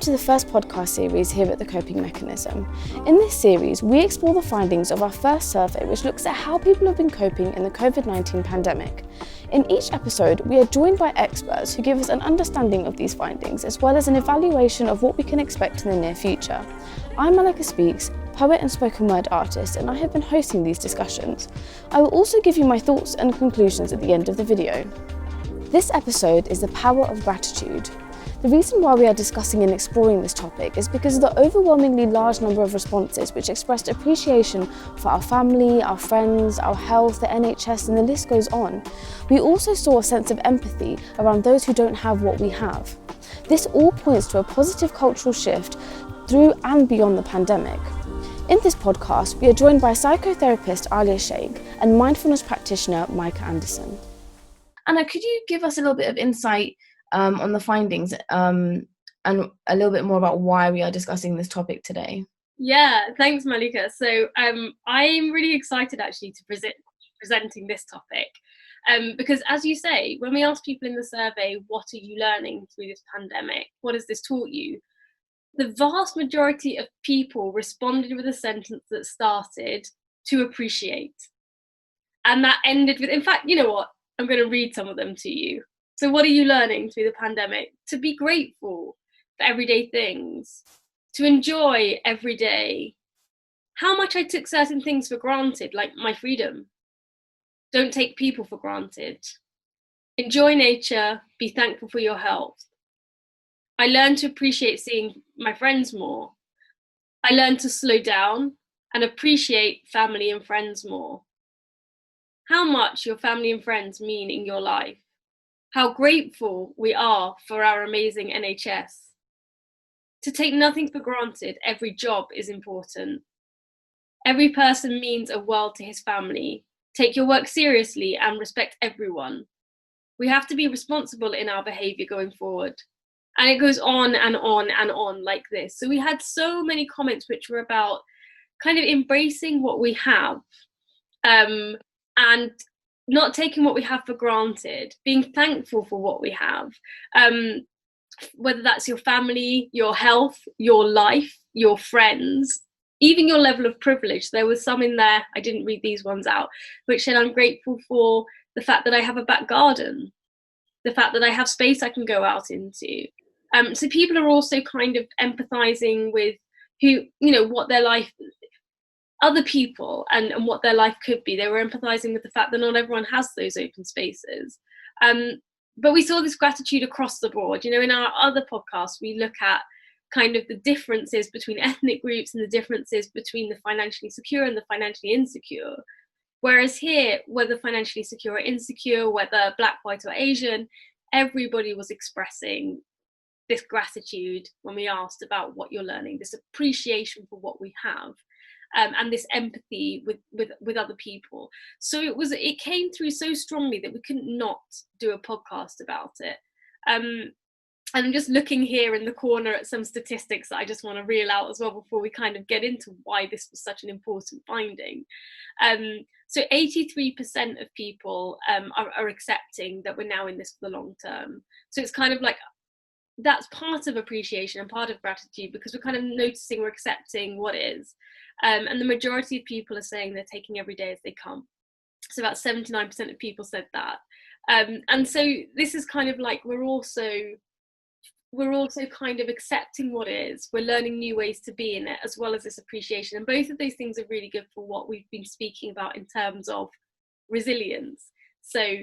to the first podcast series here at The Coping Mechanism. In this series, we explore the findings of our first survey, which looks at how people have been coping in the COVID-19 pandemic. In each episode, we are joined by experts who give us an understanding of these findings, as well as an evaluation of what we can expect in the near future. I'm Micah Speaks, poet and spoken word artist, and I have been hosting these discussions. I will also give you my thoughts and conclusions at the end of the video. This episode is the Power of Gratitude. The reason why we are discussing and exploring this topic is because of the overwhelmingly large number of responses which expressed appreciation for our family, our friends, our health, the NHS, and the list goes on. We also saw a sense of empathy around those who don't have what we have. This all points to a positive cultural shift through and beyond the pandemic. In this podcast, we are joined by psychotherapist Aaliyah Shaikh and mindfulness practitioner Micah Anderson. Anna, could you give us a little bit of insight on the findings and a little bit more about why we are discussing this topic today? Yeah, thanks, Malika. So I'm really excited actually to presenting this topic because, as you say, when we ask people in the survey, what are you learning through this pandemic? What has this taught you? The vast majority of people responded with a sentence that started to appreciate. And that ended with, in fact, you know what? I'm going to read some of them to you. So what are you learning through the pandemic? To be grateful for everyday things, to enjoy every day. How much I took certain things for granted, like my freedom. Don't take people for granted. Enjoy nature, be thankful for your health. I learned to appreciate seeing my friends more. I learned to slow down and appreciate family and friends more. How much your family and friends mean in your life. How grateful we are for our amazing NHS. To take nothing for granted, every job is important. Every person means a world to his family. Take your work seriously and respect everyone. We have to be responsible in our behaviour going forward. And it goes on and on and on like this. So we had so many comments which were about kind of embracing what we have and not taking what we have for granted, being thankful for what we have, whether that's your family, your health, your life, your friends, even your level of privilege. There was some in there, I didn't read these ones out, which said I'm grateful for the fact that I have a back garden, the fact that I have space I can go out into. So people are also kind of empathizing with who, you know, what their life, other people and what their life could be. They were empathizing with the fact that not everyone has those open spaces. But we saw this gratitude across the board. You know, in our other podcasts, we look at kind of the differences between ethnic groups and the differences between the financially secure and the financially insecure. Whereas here, whether financially secure or insecure, whether Black, white or Asian, everybody was expressing this gratitude when we asked about what you're learning, this appreciation for what we have. And this empathy with other people. So it came through so strongly that we couldn't not do a podcast about it. And I'm just looking here in the corner at some statistics that I just want to reel out as well before we kind of get into why this was such an important finding. So 83% of people are accepting that we're now in this for the long term. So it's kind of like, that's part of appreciation and part of gratitude, because we're kind of noticing, we're accepting what is. And the majority of people are saying they're taking every day as they come. So about 79% of people said that. And so this is kind of like, we're also kind of accepting what is. We're learning new ways to be in it, as well as this appreciation. And both of those things are really good for what we've been speaking about in terms of resilience. So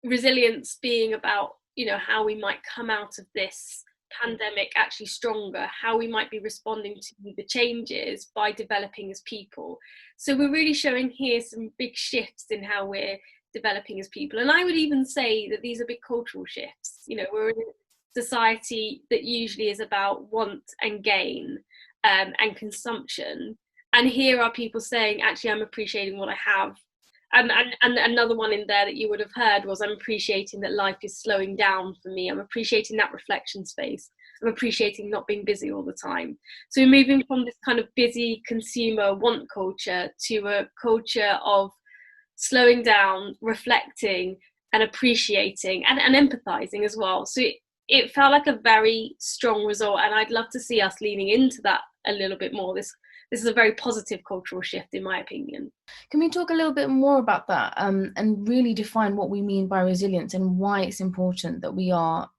resilience being about, you know, how we might come out of this pandemic actually stronger, how we might be responding to the changes by developing as people. So we're really showing here some big shifts in how we're developing as people. And I would even say that these are big cultural shifts. You know, we're in a society that usually is about want and gain and consumption. And here are people saying, actually, I'm appreciating what I have. And another one in there that you would have heard was, I'm appreciating that life is slowing down for me. I'm appreciating that reflection space. I'm appreciating not being busy all the time. So we're moving from this kind of busy consumer want culture to a culture of slowing down, reflecting and appreciating and empathizing as well. So it felt like a very strong result, and I'd love to see us leaning into that a little bit more. This is a very positive cultural shift, in my opinion. Can we talk a little bit more about that, and really define what we mean by resilience and why it's important that we are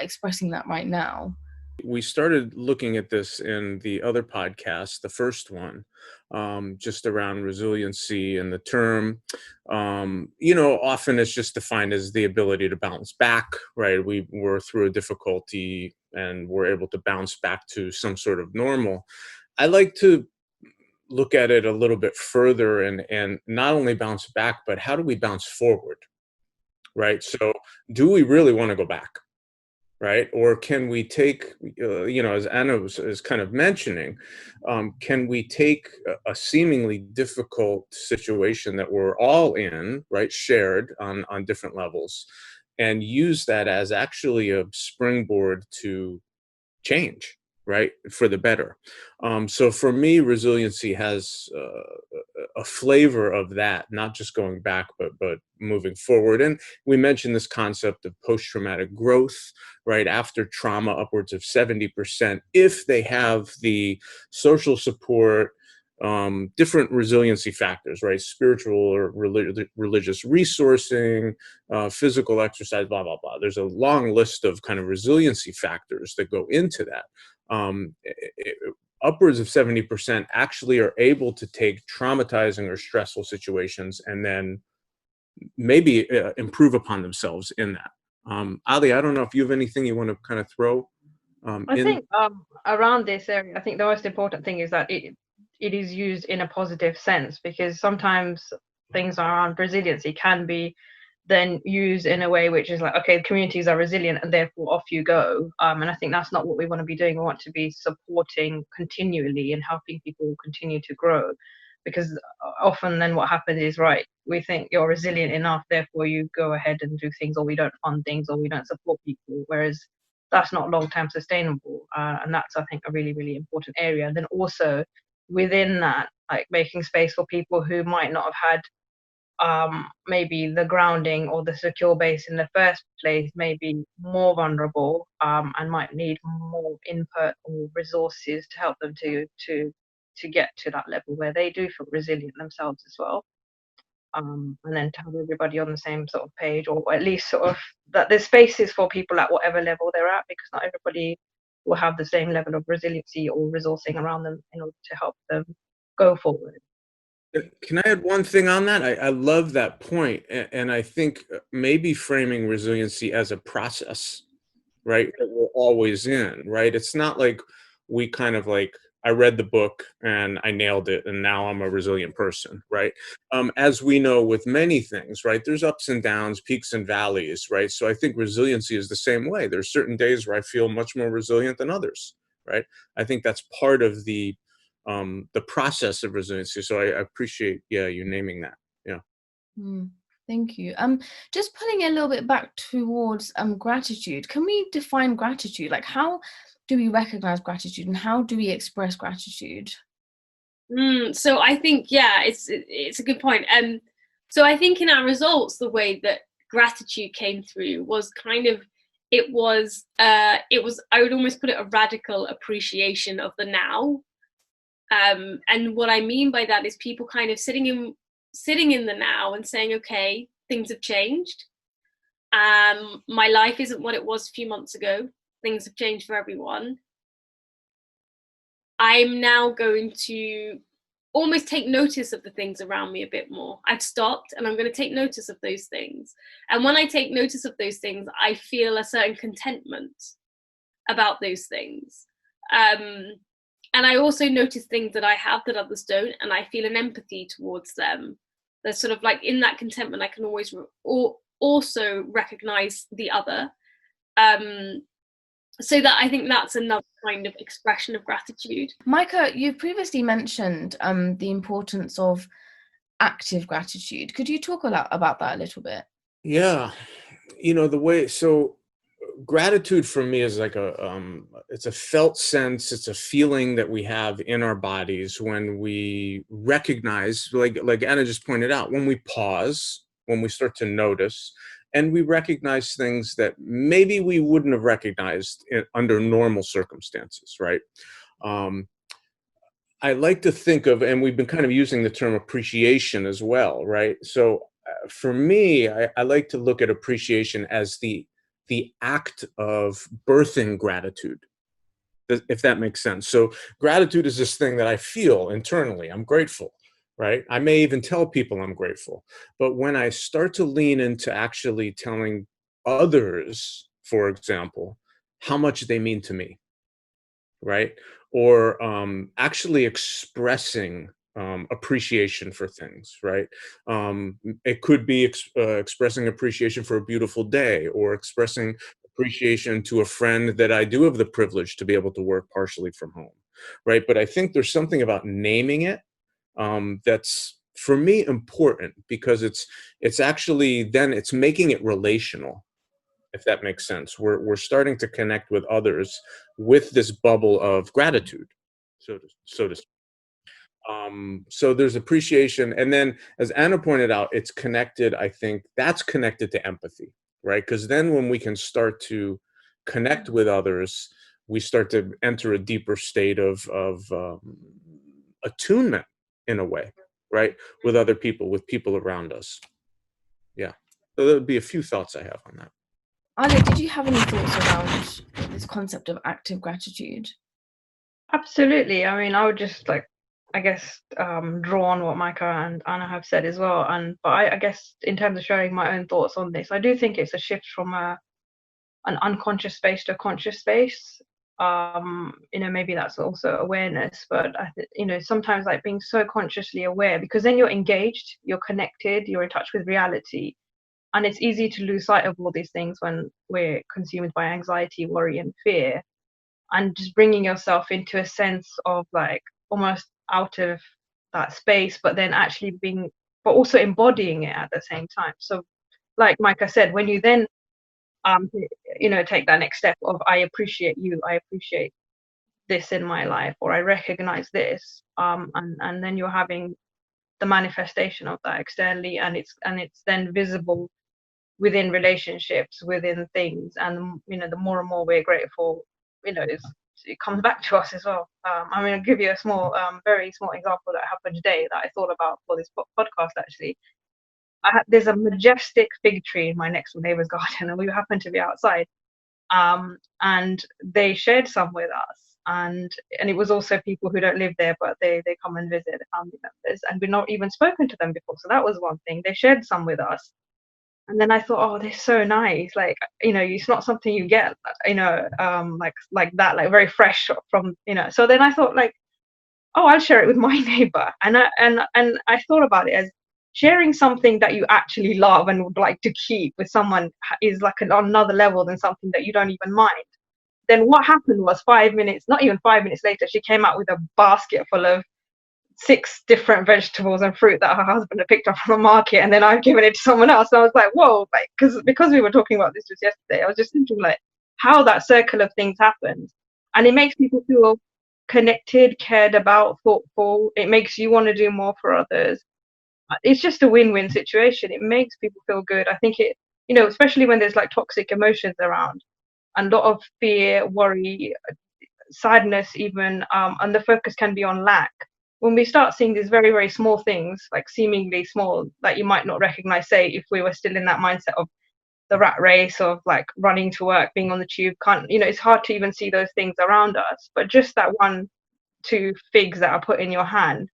expressing that right now? We started looking at this in the other podcast, the first one, just around resiliency, and the term, often it's just defined as the ability to bounce back, right? We were through a difficulty and we're able to bounce back to some sort of normal. I like to look at it a little bit further, and not only bounce back, but how do we bounce forward, right? So do we really want to go back? Right? Or can we take, as Anna is kind of mentioning, can we take a seemingly difficult situation that we're all in, right, shared on different levels, and use that as actually a springboard to change, right, for the better? So for me, resiliency has a flavor of that, not just going back, but moving forward. And we mentioned this concept of post-traumatic growth, right? After trauma, upwards of 70%, if they have the social support, different resiliency factors, right? Spiritual or religious resourcing, physical exercise, blah, blah, blah. There's a long list of kind of resiliency factors that go into that. Upwards of 70% actually are able to take traumatizing or stressful situations and then maybe improve upon themselves in that. Ali, I don't know if you have anything you want to kind of throw I think around this area, I think the most important thing is that it is used in a positive sense, because sometimes things around resiliency can be then used in a way which is like, okay, communities are resilient and therefore off you go. And I think that's not what we want to be doing. We want to be supporting continually and helping people continue to grow, because often then what happens is, right, we think you're resilient enough, therefore you go ahead and do things, or we don't fund things, or we don't support people, whereas that's not long-term sustainable. And that's, I think, a really, really important area. And then also within that, like making space for people who might not have had maybe the grounding or the secure base in the first place, may be more vulnerable, and might need more input or resources to help them to get to that level where they do feel resilient themselves as well. And then to have everybody on the same sort of page, or at least sort of that there's spaces for people at whatever level they're at, because not everybody will have the same level of resiliency or resourcing around them in order to help them go forward. Can I add one thing on that? I love that point. And I think maybe framing resiliency as a process, right, that we're always in, right? It's not like we kind of like, I read the book and I nailed it and now I'm a resilient person, right? As we know with many things, right, there's ups and downs, peaks and valleys, right? So I think resiliency is the same way. There's certain days where I feel much more resilient than others, right? I think that's part of the process of resiliency. So I appreciate, you naming that. Yeah. Thank you. Just putting it a little bit back towards gratitude. Can we define gratitude? Like, how do we recognize gratitude and how do we express gratitude? So I think, it's a good point. So I think in our results, the way that gratitude came through was kind of, it was I would almost put it a radical appreciation of the now. And what I mean by that is people kind of sitting in the now and saying, okay, things have changed. My life isn't what it was a few months ago. Things have changed for everyone. I'm now going to almost take notice of the things around me a bit more. I've stopped and I'm going to take notice of those things. And when I take notice of those things, I feel a certain contentment about those things. And I also notice things that I have that others don't, and I feel an empathy towards them. There's sort of like, in that contentment, I can always also recognize the other. So that, I think that's another kind of expression of gratitude. Micah, you previously mentioned the importance of active gratitude. Could you talk about that a little bit? Yeah, the way, so gratitude for me is like it's a felt sense. It's a feeling that we have in our bodies when we recognize, like Anna just pointed out, when we pause, when we start to notice, and we recognize things that maybe we wouldn't have recognized under normal circumstances, right? I like to think of, and we've been kind of using the term appreciation as well, right? So for me, I like to look at appreciation as the act of birthing gratitude, if that makes sense. So gratitude is this thing that I feel internally. I'm grateful, right? I may even tell people I'm grateful. But when I start to lean into actually telling others, for example, how much they mean to me, right? Or actually expressing appreciation for things, right? It could be expressing appreciation for a beautiful day, or expressing appreciation to a friend that I do have the privilege to be able to work partially from home, right? But I think there's something about naming it that's, for me, important, because it's actually, then it's making it relational, if that makes sense. We're starting to connect with others with this bubble of gratitude, so to speak. So there's appreciation, and then, as Anna pointed out, it's connected. I think that's connected to empathy, right? Because then when we can start to connect with others, we start to enter a deeper state of attunement, in a way, right? With other people, with people around us. Yeah. So there would be a few thoughts I have on that. Aaliyah, did you have any thoughts around this concept of active gratitude? Absolutely. I mean, I would just I guess, draw on what Micah and Anna have said as well. But I guess in terms of sharing my own thoughts on this, I do think it's a shift from an unconscious space to a conscious space. Maybe that's also awareness, but sometimes like being so consciously aware, because then you're engaged, you're connected, you're in touch with reality. And it's easy to lose sight of all these things when we're consumed by anxiety, worry, and fear. And just bringing yourself into a sense of like almost out of that space, but then actually but also embodying it at the same time. So, like Micah said, when you then, take that next step of I appreciate you, I appreciate this in my life, or I recognize this, and then you're having the manifestation of that externally, and it's then visible within relationships, within things, and the more and more we're grateful, it comes back to us as well. I'm going to give you a small, very small example that happened today that I thought about for this podcast. Actually, there's a majestic fig tree in my next door neighbor's garden, and we happened to be outside, and they shared some with us, and it was also people who don't live there, but they come and visit, family members, and we've not even spoken to them before. So that was one thing. They shared some with us. And then I thought, oh, they're so nice. Like, it's not something you get, like that, like very fresh from, So then I thought, like, oh, I'll share it with my neighbor. And I thought about it as sharing something that you actually love and would like to keep with someone is like on another level than something that you don't even mind. Then what happened was 5 minutes, not even 5 minutes later, she came out with a basket full of 6 different vegetables and fruit that her husband had picked up from the market, and then I've given it to someone else. And I was like, whoa, like, because we were talking about this just yesterday, I was just thinking like how that circle of things happens, and it makes people feel connected, cared about, thoughtful. It makes you want to do more for others. It's just a win-win situation. It makes people feel good. I think it, especially when there's like toxic emotions around, and a lot of fear, worry, sadness even, and the focus can be on lack. When we start seeing these very, very small things, like seemingly small, that you might not recognize, say, if we were still in that mindset of the rat race of like running to work, being on the tube, it's hard to even see those things around us. But just that 1-2 figs that are put in your hand,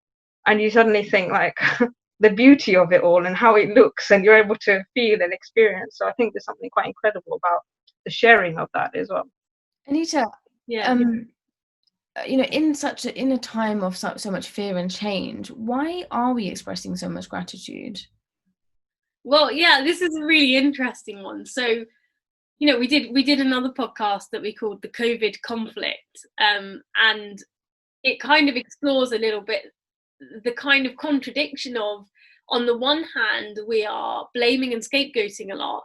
and you suddenly think like the beauty of it all and how it looks, and you're able to feel and experience. So I think there's something quite incredible about the sharing of that as well. Anita, Yeah. in a time of so much fear and change, why are we expressing so much gratitude? Well, yeah, this is a really interesting one. So, we did another podcast that we called the COVID conflict, and it kind of explores a little bit the kind of contradiction of, on the one hand, we are blaming and scapegoating a lot,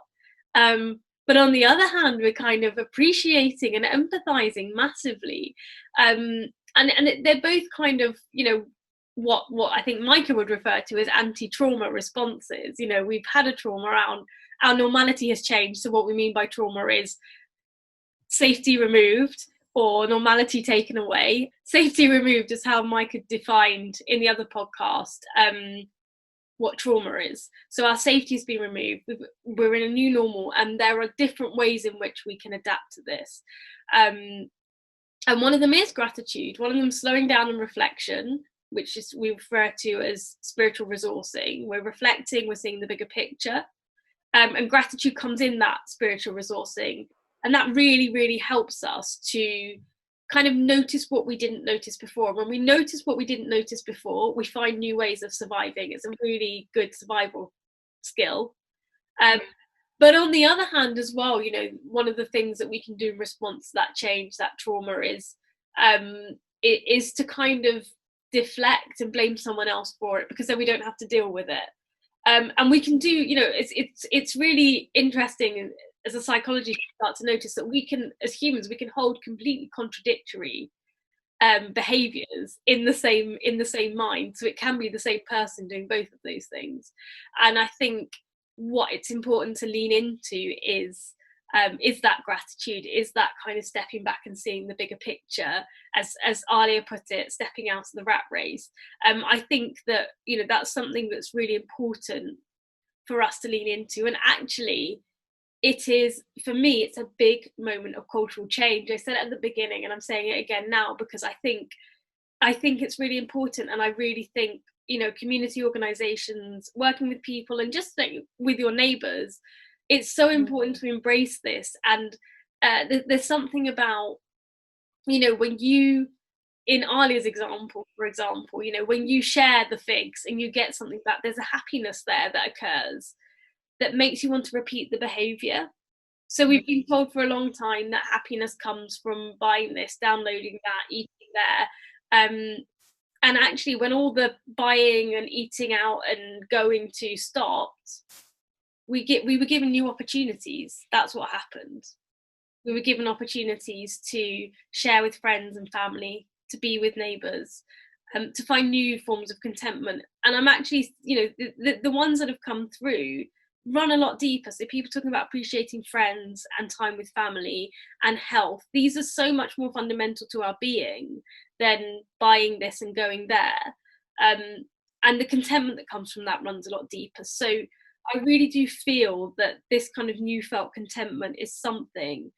but on the other hand, we're kind of appreciating and empathizing massively, and they're both kind of, what I think Micah would refer to as anti-trauma responses. You know, we've had a trauma, our normality has changed. So what we mean by trauma is safety removed or normality taken away. Safety removed is how Micah defined in the other podcast what trauma is. So our safety has been removed. We're in a new normal, and there are different ways in which we can adapt to this. And one of them is gratitude. One of them is slowing down and reflection, which is we refer to as spiritual resourcing. We're reflecting, we're seeing the bigger picture. And gratitude comes in that spiritual resourcing. And that really, really helps us to kind of notice what we didn't notice before. When we notice what we didn't notice before, we find new ways of surviving. It's a really good survival skill. But on the other hand as well, you know, one of the things that we can do in response to that change, that trauma, is to kind of deflect and blame someone else for it, because then we don't have to deal with it. And we can do, you know, it's really interesting as a psychologist to start to notice that we can, as humans, we can hold completely contradictory behaviors in the same mind. So it can be the same person doing both of those things. And I think what it's important to lean into is that gratitude, is that kind of stepping back and seeing the bigger picture, as Aaliyah put it, stepping out of the rat race. I think that, you know, that's something that's really important for us to lean into. And actually, it is, for me, it's a big moment of cultural change. I said it at the beginning, and I'm saying it again now, because I think it's really important. And I really think, you know, community organizations, working with people, and just like with your neighbors, it's so important to embrace this. And there's something about, you know, when you, in Alia's example, for example, you know, when you share the figs and you get something back, there's a happiness there that occurs that makes you want to repeat the behavior. So we've been told for a long time that happiness comes from buying this, downloading that, eating there. And actually, when all the buying and eating out and going to stopped, we were given new opportunities. That's what happened. We were given opportunities to share with friends and family, to be with neighbours, to find new forms of contentment. And I'm actually, you know, the ones that have come through run a lot deeper. So people talking about appreciating friends and time with family and health, these are so much more fundamental to our being than buying this and going there. And the contentment that comes from that runs a lot deeper. So I really do feel that this kind of new felt contentment is something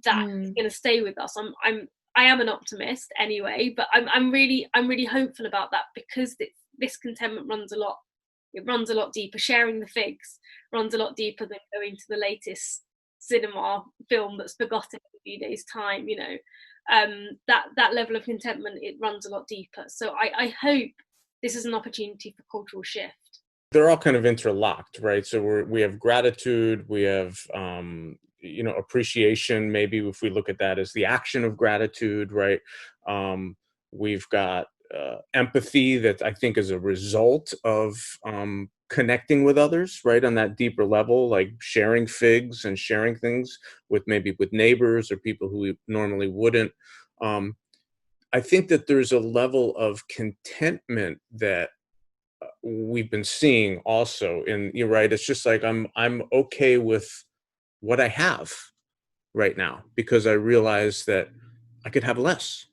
that is going to stay with us. I am an optimist anyway, but I'm really hopeful about that, because this contentment runs a lot deeper. Sharing the figs runs a lot deeper than going to the latest cinema film that's forgotten in a few days' time. You know, that level of contentment, it runs a lot deeper. So I hope this is an opportunity for cultural shift. They're all kind of interlocked, right? So we have gratitude, we have you know, appreciation. Maybe if we look at that as the action of gratitude, right? We've got empathy, that I think is a result of connecting with others, right, on that deeper level, like sharing figs and sharing things with neighbors or people who we normally wouldn't. I think that there's a level of contentment that we've been seeing also. And you're right, it's just like I'm okay with what I have right now, because I realize that I could have less,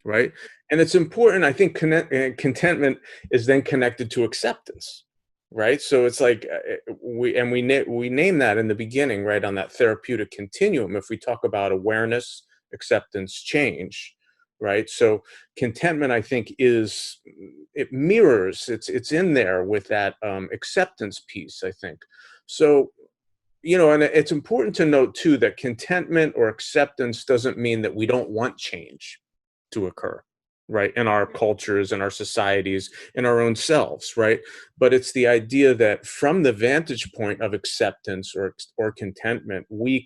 right? And it's important, I think contentment is then connected to acceptance, right? So it's like we name that in the beginning, right, on that therapeutic continuum, if we talk about awareness, acceptance, change, right? So contentment, I think, it mirrors, it's in there with that acceptance piece, I think. So, you know, and it's important to note too that contentment or acceptance doesn't mean that we don't want change to occur, right, in our cultures, in our societies, in our own selves, right? But it's the idea that from the vantage point of acceptance or contentment, we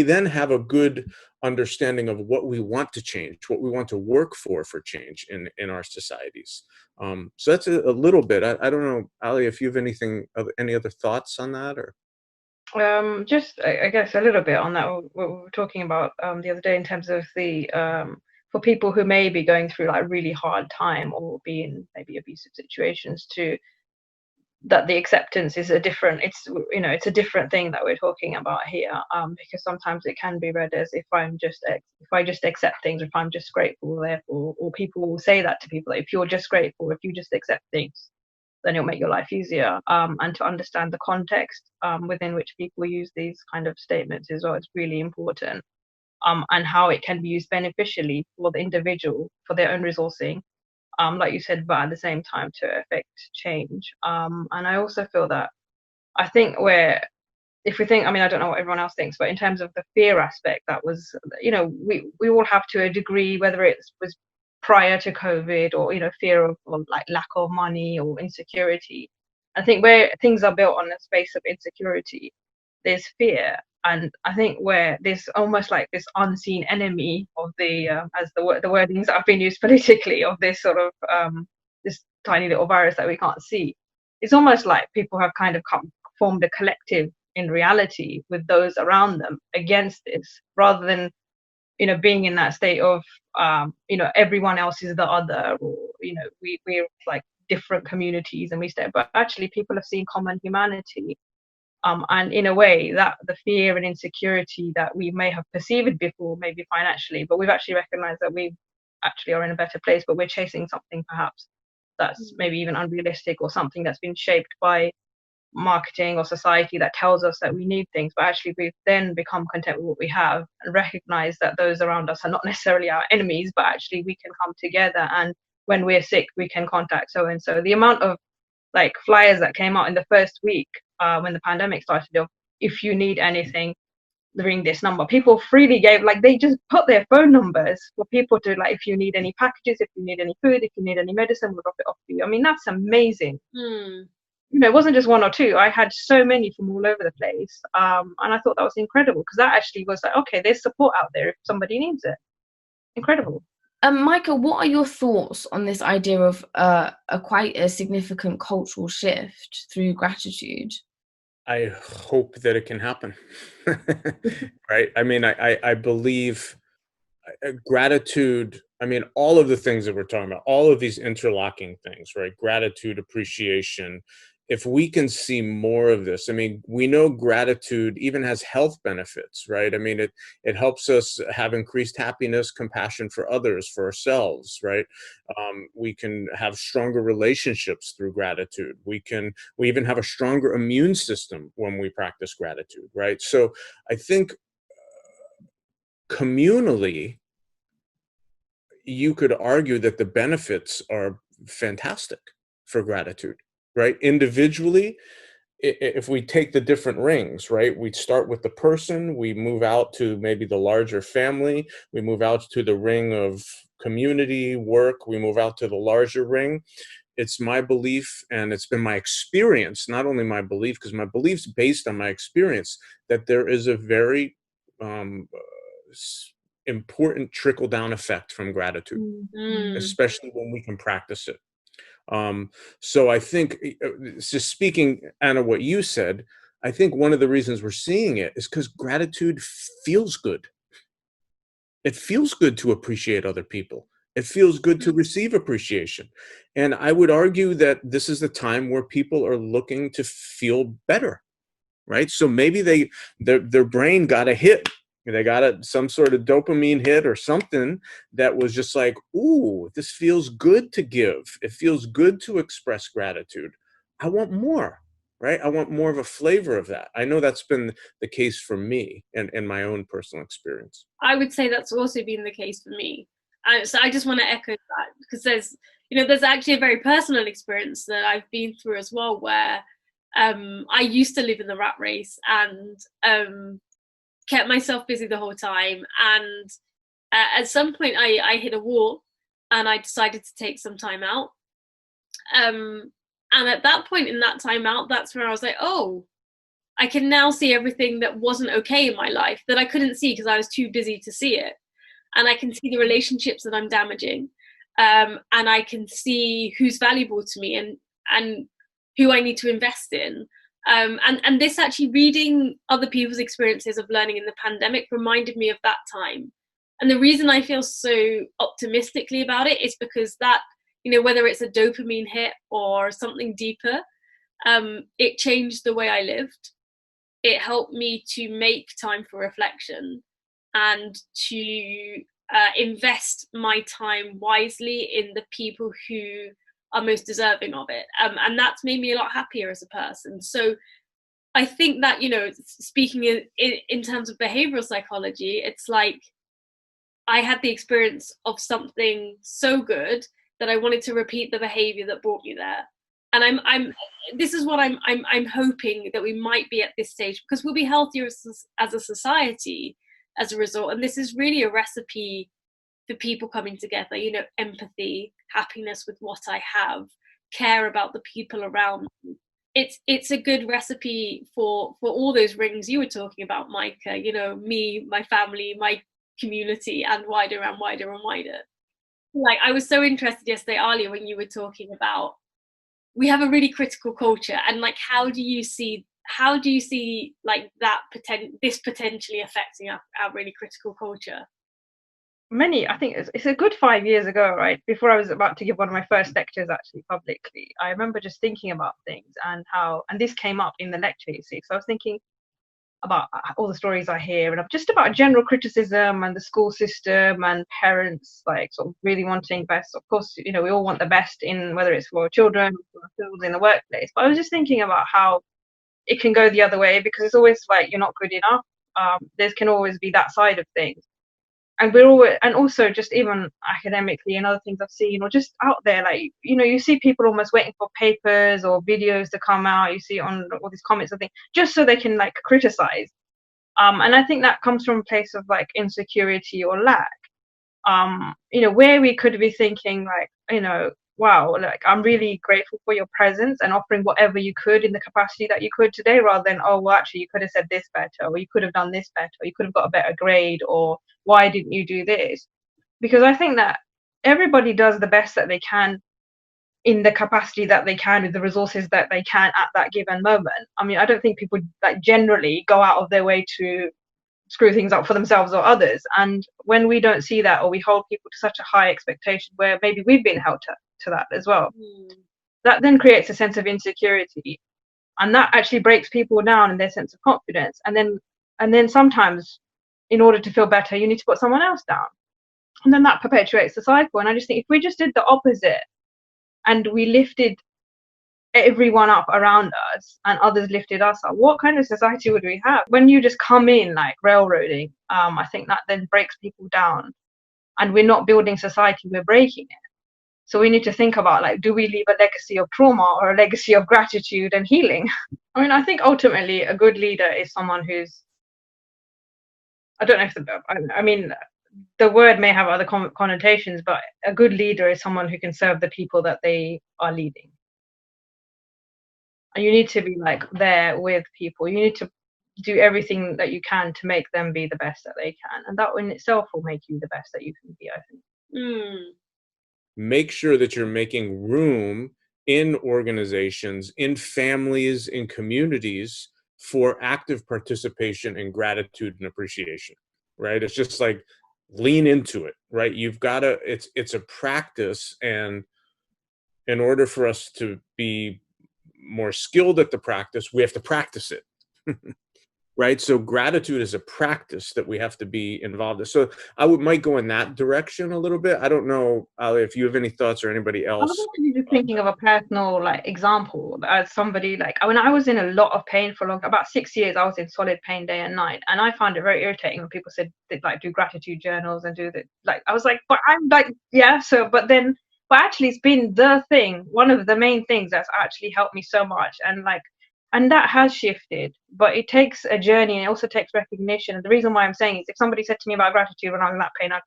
then have a good understanding of what we want to change, what we want to work for change in our societies. So that's a little bit. I don't know, Ali, if you have any other thoughts on that, or just I guess a little bit on that, what we were talking about the other day in terms of the for people who may be going through like really hard time or be in maybe abusive situations, to that the acceptance is a different, it's, you know, it's a different thing that we're talking about here, because sometimes it can be read as if I just accept things, if I'm just grateful, therefore, or people will say that to people, like, if you're just grateful, if you just accept things, then it'll make your life easier. And to understand the context within which people use these kind of statements as well, it's really important, and how it can be used beneficially for the individual for their own resourcing, like you said, but at the same time to affect change. And I also feel that, I think if we think, I mean, I don't know what everyone else thinks, but in terms of the fear aspect, that was, you know, we all have to a degree, whether it was prior to COVID, or, you know, fear of like lack of money or insecurity. I think where things are built on a space of insecurity, there's fear. And I think where there's almost like this unseen enemy of the, as the wordings that have been used politically, of this sort of this tiny little virus that we can't see, it's almost like people have kind of formed a collective in reality with those around them against this, rather than, you know, being in that state of, you know, everyone else is the other, or, you know, we're like different communities and we stay, but actually people have seen common humanity. And in a way, that the fear and insecurity that we may have perceived before, maybe financially, but we've actually recognized that we actually are in a better place, but we're chasing something perhaps that's maybe even unrealistic, or something that's been shaped by marketing or society that tells us that we need things, but actually we've then become content with what we have and recognize that those around us are not necessarily our enemies, but actually we can come together, and when we're sick we can contact so and so. The amount of like flyers that came out in the first week when the pandemic started, of, if you need anything, ring this number. People freely gave, like, they just put their phone numbers for people to, like, if you need any packages, if you need any food, if you need any medicine, we'll drop it off for you. I mean, that's amazing. You know, it wasn't just one or two. I had so many from all over the place, and I thought that was incredible, because that actually was like, okay, there's support out there if somebody needs it. Incredible. Micah, what are your thoughts on this idea of a quite a significant cultural shift through gratitude? I hope that it can happen. Right? I mean, I believe gratitude, I mean, all of the things that we're talking about, all of these interlocking things, right? Gratitude, appreciation. If we can see more of this, I mean, we know gratitude even has health benefits, right? I mean, it helps us have increased happiness, compassion for others, for ourselves, right? We can have stronger relationships through gratitude. We even have a stronger immune system when we practice gratitude, right? So I think communally, you could argue that the benefits are fantastic for gratitude, right? Individually, if we take the different rings, right? We start with the person, we move out to maybe the larger family, we move out to the ring of community, work, we move out to the larger ring. It's my belief, and it's been my experience, not only my belief, because my belief's based on my experience, that there is a very important trickle-down effect from gratitude, especially when we can practice it. So I think, just speaking, Anna, what you said, I think one of the reasons we're seeing it is because gratitude feels good. It feels good to appreciate other people. It feels good to receive appreciation. And I would argue that this is the time where people are looking to feel better, right? So maybe their brain got a hit. They got some sort of dopamine hit or something that was just like, ooh, this feels good to give. It feels good to express gratitude. I want more, right? I want more of a flavor of that. I know that's been the case for me and in my own personal experience. I would say that's also been the case for me. So I just want to echo that, because there's actually a very personal experience that I've been through as well, where I used to live in the rat race and kept myself busy the whole time. And at some point I hit a wall and I decided to take some time out. And at that point in that time out, that's where I was like, oh, I can now see everything that wasn't okay in my life that I couldn't see because I was too busy to see it. And I can see the relationships that I'm damaging. And I can see who's valuable to me and who I need to invest in. And this actually, reading other people's experiences of learning in the pandemic reminded me of that time. And the reason I feel so optimistically about it is because that, you know, whether it's a dopamine hit or something deeper, it changed the way I lived. It helped me to make time for reflection and to invest my time wisely in the people who are most deserving of it. And that's made me a lot happier as a person. So I think that, you know, speaking in terms of behavioral psychology, it's like I had the experience of something so good that I wanted to repeat the behavior that brought me there. And this is what I'm hoping that we might be at this stage, because we'll be healthier as a society as a result. And this is really a recipe for people coming together, you know, empathy, happiness with what I have, care about the people around me. It's a good recipe for all those rings you were talking about, Micah, you know, me, my family, my community, and wider and wider and wider. Like, I was so interested yesterday, Aaliyah, when you were talking about, we have a really critical culture, and like, how do you see like that this potentially affecting our really critical culture? I think it's a good 5 years ago, right, before I was about to give one of my first lectures actually publicly. I remember just thinking about things and this came up in the lecture, you see. So I was thinking about all the stories I hear, and just about general criticism and the school system and parents like sort of really wanting best. Of course, you know, we all want the best, in whether it's for children or for ourselves in the workplace. But I was just thinking about how it can go the other way, because it's always like, you're not good enough. There can always be that side of things. And and also just even academically and other things I've seen, or just out there, like, you know, you see people almost waiting for papers or videos to come out. You see on all these comments and things, just so they can like criticize. And I think that comes from a place of like insecurity or lack. You know, where we could be thinking like, you know, wow, like, I'm really grateful for your presence and offering whatever you could in the capacity that you could today, rather than, oh, well, actually, you could have said this better, or you could have done this better, or you could have got a better grade, or why didn't you do this? Because I think that everybody does the best that they can in the capacity that they can, with the resources that they can at that given moment. I mean, I don't think people like generally go out of their way to screw things up for themselves or others. And when we don't see that, or we hold people to such a high expectation where maybe we've been held to that as well, that then creates a sense of insecurity, and that actually breaks people down in their sense of confidence. And then sometimes, in order to feel better, you need to put someone else down, and then that perpetuates the cycle. And I just think if we just did the opposite, and we lifted everyone up around us and others lifted us up, what kind of society would we have? When you just come in like railroading, I think that then breaks people down, and we're not building society, we're breaking it. So we need to think about, like, do we leave a legacy of trauma or a legacy of gratitude and healing? I mean, I think ultimately a good leader is someone who's, I don't know if I mean, the word may have other connotations, but a good leader is someone who can serve the people that they are leading. And you need to be like there with people. You need to do everything that you can to make them be the best that they can, and that in itself will make you the best that you can be, I think. Make sure that you're making room in organizations, in families, in communities for active participation and gratitude and appreciation, right? It's just like lean into it, right? You've got to, it's a practice. And in order for us to be more skilled at the practice, we have to practice it. Right? So gratitude is a practice that we have to be involved in. So I might go in that direction a little bit. I don't know, Ali, if you have any thoughts, or anybody else. I was actually just thinking of a personal like example, as somebody, like, when I was in a lot of pain for about 6 years, I was in solid pain day and night, and I found it very irritating when people said they like do gratitude journals and do that. Like, I was like, but I'm like, yeah, so but actually it's been the thing, one of the main things that's actually helped me so much. And that has shifted, but it takes a journey, and it also takes recognition. And the reason why I'm saying is, if somebody said to me about gratitude when I was in that pain, I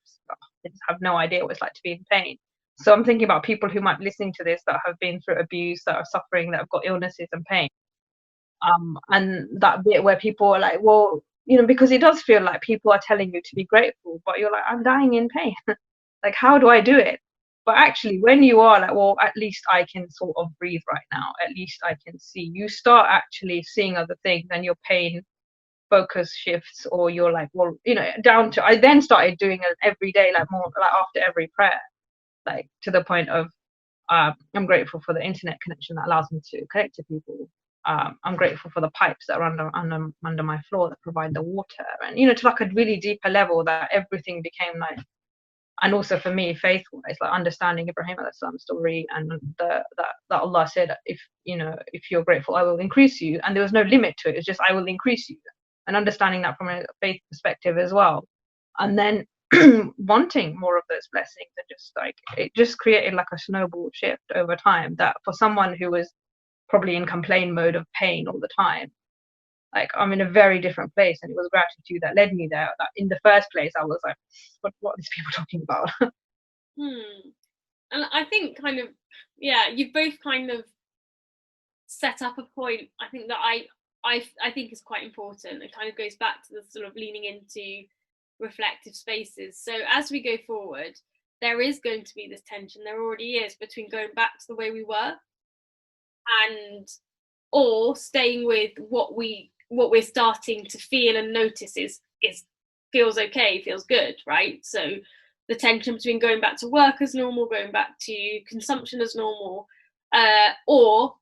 just have no idea what it's like to be in pain. So I'm thinking about people who might be listening to this that have been through abuse, that are suffering, that have got illnesses and pain. And that bit where people are like, well, you know, because it does feel like people are telling you to be grateful, but you're like, I'm dying in pain. Like, how do I do it? But actually, when you are like, well, at least I can sort of breathe right now, at least I can see, you start actually seeing other things, and your pain focus shifts, or you're like, well, down to, I then started doing it every day, like more like after every prayer, like to the point of I'm grateful for the internet connection that allows me to connect to people. I'm grateful for the pipes that are under my floor that provide the water, and to like a really deeper level, that everything became like. And also for me, faith-wise, like understanding Ibrahim Islam's story, and that Allah said, if you're grateful, I will increase you, and there was no limit to it. It's just I will increase you, and understanding that from a faith perspective as well, and then wanting more of those blessings, and just like it just created like a snowball shift over time. That for someone who was probably in complaint mode of pain all the time, like I'm in a very different place, and it was gratitude that led me there. That in the first place, I was like, what are these people talking about? And I think kind of, yeah, you've both kind of set up a point, I think that I think is quite important. It kind of goes back to the sort of leaning into reflective spaces. So as we go forward, there is going to be this tension, there already is, between going back to the way we were or staying with what we're starting to feel and notice is feels okay, feels good, right? So the tension between going back to work as normal, going back to consumption as normal, or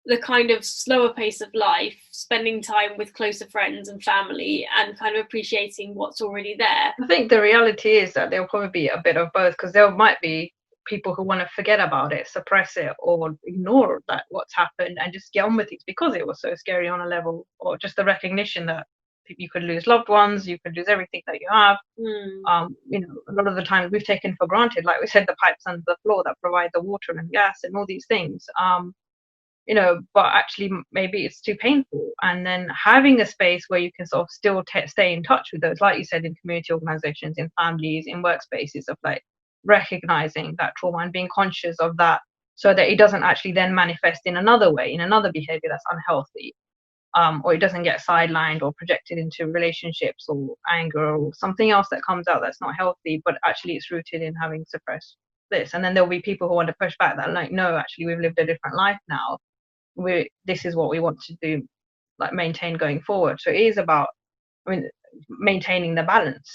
the kind of slower pace of life, spending time with closer friends and family, and kind of appreciating what's already there. I think the reality is that there'll probably be a bit of both, because there might be people who want to forget about it, suppress it, or ignore that what's happened and just get on with it because it was so scary on a level, or just the recognition that you could lose loved ones, you could lose everything that you have. A lot of the times we've taken for granted, like we said, the pipes under the floor that provide the water and gas and all these things. But actually maybe it's too painful, and then having a space where you can sort of still stay in touch with those, like you said, in community organizations, in families, in workspaces, of like recognizing that trauma and being conscious of that, so that it doesn't actually then manifest in another way, in another behavior that's unhealthy, or it doesn't get sidelined or projected into relationships or anger or something else that comes out that's not healthy, but actually it's rooted in having suppressed this. And then there'll be people who want to push back, that like, no, actually we've lived a different life now, this is what we want to do, like maintain going forward. So it is about, maintaining the balance.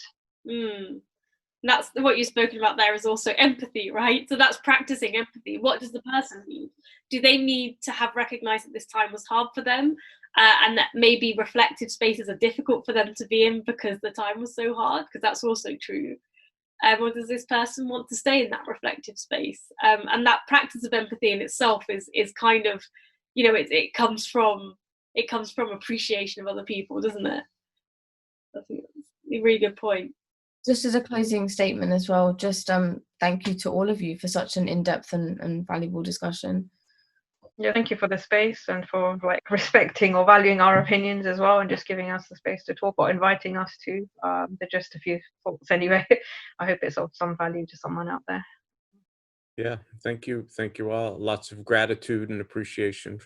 That's what you've spoken about there, is also empathy, right? So that's practicing empathy. What does the person need? Do they need to have recognized that this time was hard for them, and that maybe reflective spaces are difficult for them to be in because the time was so hard? Because that's also true. Or does this person want to stay in that reflective space? And that practice of empathy in itself is kind of, it comes from appreciation of other people, doesn't it? I think that's a really good point. Just as a closing statement as well, just thank you to all of you for such an in-depth and valuable discussion. Yeah, thank you for the space, and for like respecting or valuing our opinions as well, and just giving us the space to talk, or inviting us to. They're just a few thoughts anyway. I hope it's of some value to someone out there. Yeah, thank you all. Lots of gratitude and appreciation.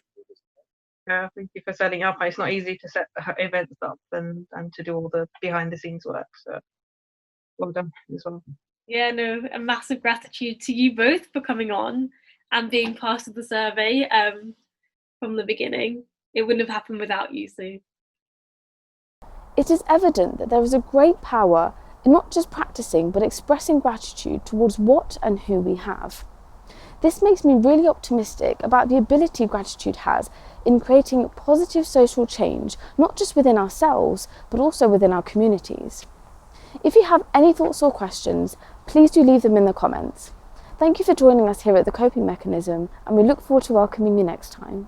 Yeah, thank you for setting up. It's not easy to set events up and to do all the behind the scenes work, so well done as well. Yeah, no, a massive gratitude to you both for coming on and being part of the survey from the beginning. It wouldn't have happened without you, so. It is evident that there is a great power in not just practicing but expressing gratitude towards what and who we have. This makes me really optimistic about the ability gratitude has in creating positive social change, not just within ourselves, but also within our communities. If you have any thoughts or questions, please do leave them in the comments. Thank you for joining us here at The Coping Mechanism, and we look forward to welcoming you next time.